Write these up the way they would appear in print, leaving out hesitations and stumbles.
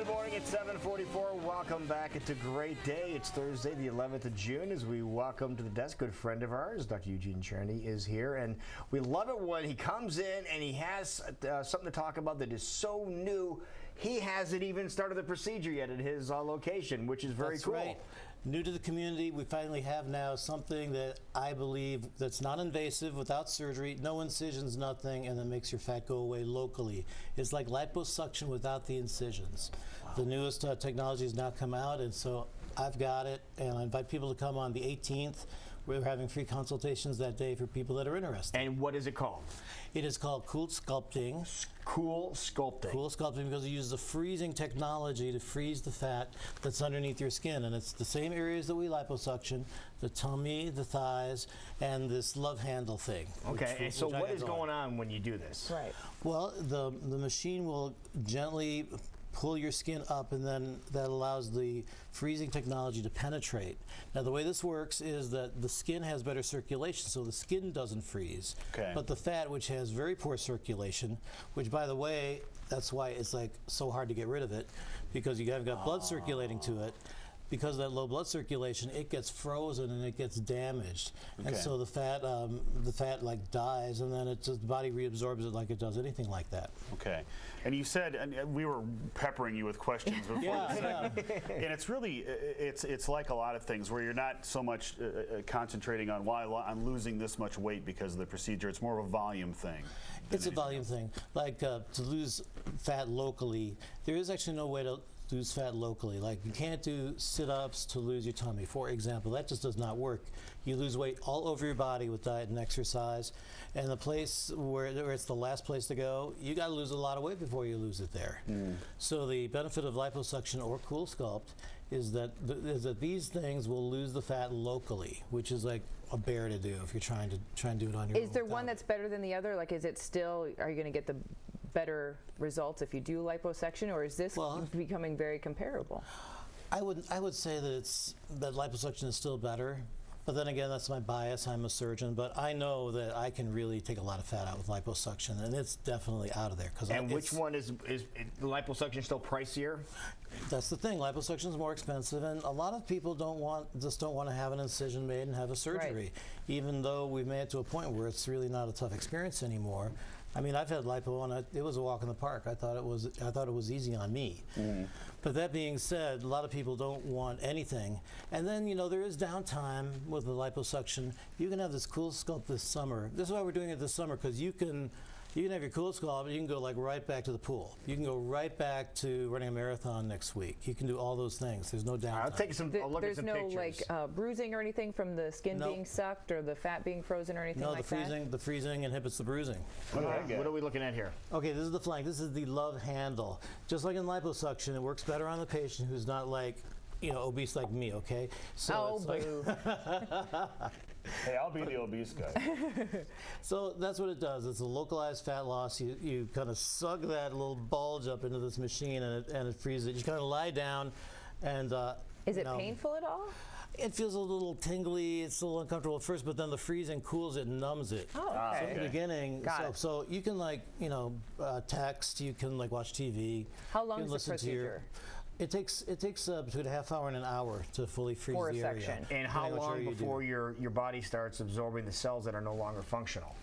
Good morning at 7:44. Welcome back. It's a great day. It's Thursday, the 11th of June, as we welcome to the desk a good friend of ours, Dr. Eugene Cherny is here, and we love it when he comes in and he has something to talk about that is so new. He hasn't even started the procedure yet at his location, which is very cool. Right. New to the community, we finally have now something that I believe that's non-invasive, without surgery, no incisions, nothing, and that makes your fat go away locally. It's like liposuction without the incisions. Wow. The newest technology has now come out, and so I've got it, and I invite people to come on the 18th. We're having free consultations that day for people that are interested. And what is it called? It is called Cool Sculpting. Cool Sculpting. Cool Sculpting, because it uses a freezing technology to freeze the fat that's underneath your skin. And it's the same areas that we liposuction, the tummy, the thighs, and this love handle thing. Okay, and so what is going on when you do this? Right. Well, the machine will gently pull your skin up, and then that allows the freezing technology to penetrate. Now, the way this works is that the skin has better circulation, so the skin doesn't freeze. Okay. But the fat, which has very poor circulation, which, by the way, that's why it's like so hard to get rid of it, because you haven't got blood circulating to it. Because of that low blood circulation, it gets frozen and it gets damaged, and so the fat like dies, and then the body reabsorbs it like it does anything like that. Okay, and you said, and we were peppering you with questions before this segment, and it's really, it's like a lot of things where you're not so much concentrating on why I'm losing this much weight because of the procedure. It's more of a volume thing. It's a volume thing. Like to lose fat locally, there is actually no way to lose fat locally. Like, you can't do sit-ups to lose your tummy, for example. That just does not work. You lose weight all over your body with diet and exercise, and the place where it's the last place to go, you got to lose a lot of weight before you lose it there. So the benefit of liposuction or Cool Sculpt is that these things will lose the fat locally, which is like a bear to do if you're trying to do it on your own. Is there one that's better than the other? Like, is it still, are you going to get the better results if you do liposuction, or is this becoming very comparable? I would say that liposuction is still better. But then again, that's my bias. I'm a surgeon, but I know that I can really take a lot of fat out with liposuction, and it's definitely out of there. And which one is liposuction still pricier? That's the thing. Liposuction is more expensive, and a lot of people just don't want to have an incision made and have a surgery, right. Even though we've made it to a point where it's really not a tough experience anymore. I mean, I've had lipo, and it was a walk in the park. I thought it was easy on me. But that being said, a lot of people don't want anything. And then, you know, there is downtime with the liposuction. You can have this Cool Sculpt this summer. This is why we're doing it this summer, because you can have your Cool Sculpt, and you can go like right back to the pool. You can go right back to running a marathon next week. You can do all those things. There's no downtime. I'll take some. I'll look at some pictures. There's no like bruising or anything from the skin being sucked or the fat being frozen or anything like that? No, the freezing inhibits the bruising. What are we looking at here? Okay, this is the flank. This is the love handle. Just like in liposuction, it works better on the patient who's not like, you know, obese like me, okay? So boo. Hey, I'll be the obese guy. So that's what it does. It's a localized fat loss. You kind of suck that little bulge up into this machine, and it freezes it. You kind of lie down, and is it painful at all? It feels a little tingly. It's a little uncomfortable at first, but then the freezing cools it and numbs it. Oh, okay. So in the beginning, so you can like, you know, text. You can like watch TV. How long is the procedure? It takes between a half hour and an hour to fully freeze the area. And how long before your body starts absorbing the cells that are no longer functional?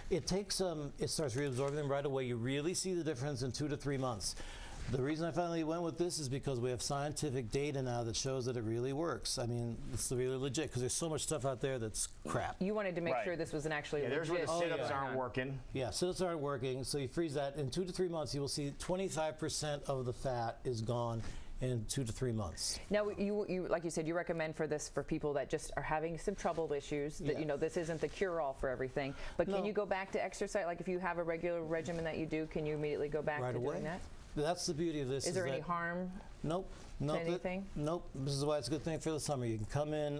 It takes it starts reabsorbing them right away. You really see the difference in 2 to 3 months. The reason I finally went with this is because we have scientific data now that shows that it really works. I mean, it's really legit, because there's so much stuff out there that's crap. You wanted to make sure this was actually legit. There's where the sit-ups aren't working. Yeah, sit-ups aren't working, so you freeze that. In 2 to 3 months, you will see 25% of the fat is gone in 2 to 3 months. Now, you like you said, you recommend for this for people that just are having some trouble issues, that you know, this isn't the cure-all for everything. But can you go back to exercise? Like, if you have a regular regimen that you do, can you immediately go back to doing that? That's the beauty of this. Is there any harm? Nope. Anything? Nope. This is why it's a good thing for the summer. You can come in,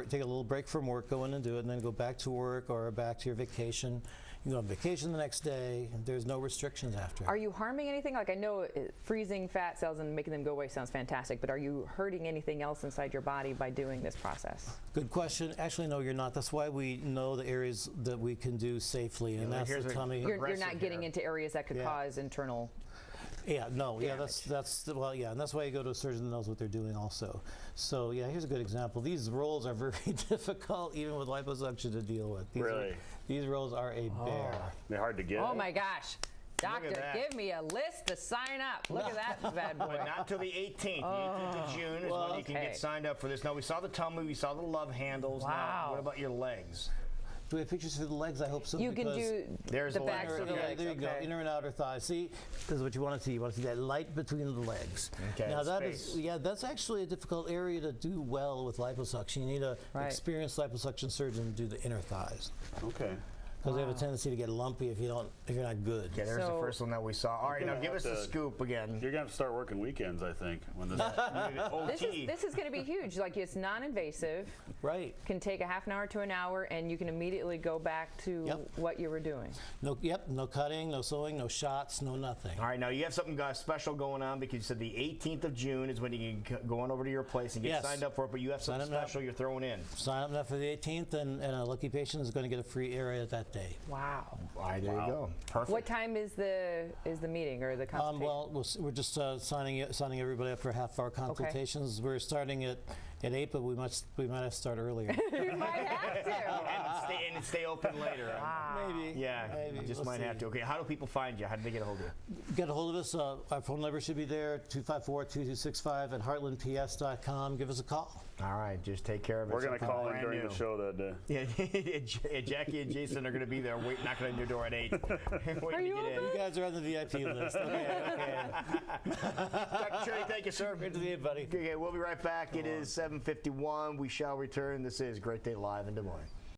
take a little break from work, go in and do it, and then go back to work or back to your vacation. You can go on vacation the next day. There's no restrictions after. Are you harming anything? Like, I know freezing fat cells and making them go away sounds fantastic, but are you hurting anything else inside your body by doing this process? Good question. Actually, no, you're not. That's why we know the areas that we can do safely, and that's the tummy. You're not getting into areas that could cause internal Yeah, no, yeah, damage. well, yeah, and that's why you go to a surgeon that knows what they're doing also. So, yeah, here's a good example. These rolls are very difficult, even with liposuction, to deal with. These rolls are a bear. They're hard to get. Oh my gosh. Doctor, that. give me a list to sign up. Look at that bad boy. But not till the 18th. The 18th of June is when you can get signed up for this. Now, we saw the tummy, we saw the love handles. Wow. Now, what about your legs? Do we have pictures for the legs? I hope so. You can do There's the the backs legs. of the Okay, legs. There you go, inner and outer thigh. See, this is what you want to see. You want to see that light between the legs. Okay, now space. that's actually a difficult area to do well with liposuction. You need a experienced liposuction surgeon to do the inner thighs. Okay. Because they have a tendency to get lumpy if you're not good. Okay, there's the So- first one that we saw. All right, now give us the scoop again. You're gonna have to start working weekends, I think. When this OT. This is going to be huge. Like, it's non-invasive. Right. Can take a half an hour to an hour, and you can immediately go back to what you were doing. No cutting, no sewing, no shots, no nothing. All right, now you have something special going on because you said the 18th of June is when you can go on over to your place and get signed up for it, but you have something special you're throwing in. Sign up now for the 18th, and a lucky patient is going to get a free area that day. Wow. All right, there you go. Perfect. What time is the meeting or the consultation? Well, we're just signing everybody up for half-hour consultations. We're starting at 8, but we might have to start earlier. You might have to. and stay open later. Maybe. Yeah, maybe. you just We'll might have see. to. Okay, how do people find you? How do they get a hold of you? Get a hold of us. Our phone number should be there, 254-2265 at heartlandps.com. Give us a call. All right, just take care of it. we're gonna Something call in brand during new. the show that day. Yeah, Jackie and Jason are going to be there knocking on your door at 8. Waiting you to get in. You guys are on the VIP list. Okay. Dr. Cherny, thank you, sir. Good to see you, buddy. Okay, we'll be right back. It is 7:51. We shall return. This is Great Day Live in Des Moines.